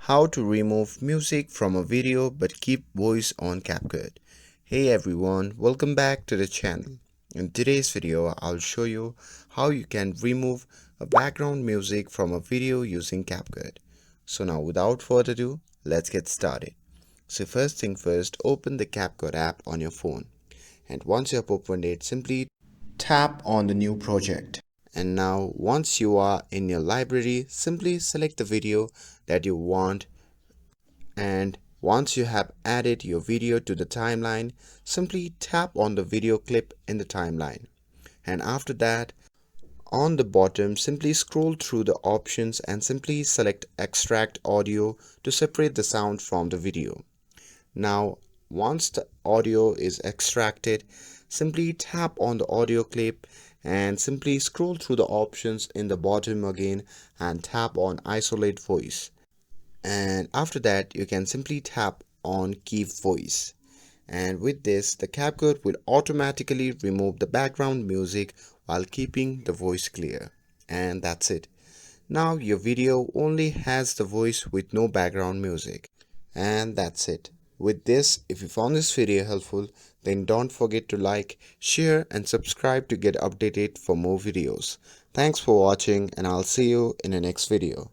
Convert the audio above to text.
How to remove music from a video but keep voice on CapCut. Hey everyone, welcome back to the channel. In today's video, I'll show you how you can remove a background music from a video using CapCut. So now without further ado, let's get started. So first thing first, open the CapCut app on your phone. And once you have opened it, simply tap on the new project. And now once you are in your library, simply select the video that you want, and once you have added your video to the timeline, simply tap on the video clip in the timeline. And after that, on the bottom, simply scroll through the options and simply select extract audio to separate the sound from the video. Now once the audio is extracted, simply tap on the audio clip and simply scroll through the options in the bottom again and tap on isolate voice. And after that, you can simply tap on keep voice. And with this, the CapCut will automatically remove the background music while keeping the voice clear. And that's it. Now your video only has the voice with no background music. And that's it. With this, if you found this video helpful, then don't forget to like, share and subscribe to get updated for more videos. Thanks for watching, and I'll see you in the next video.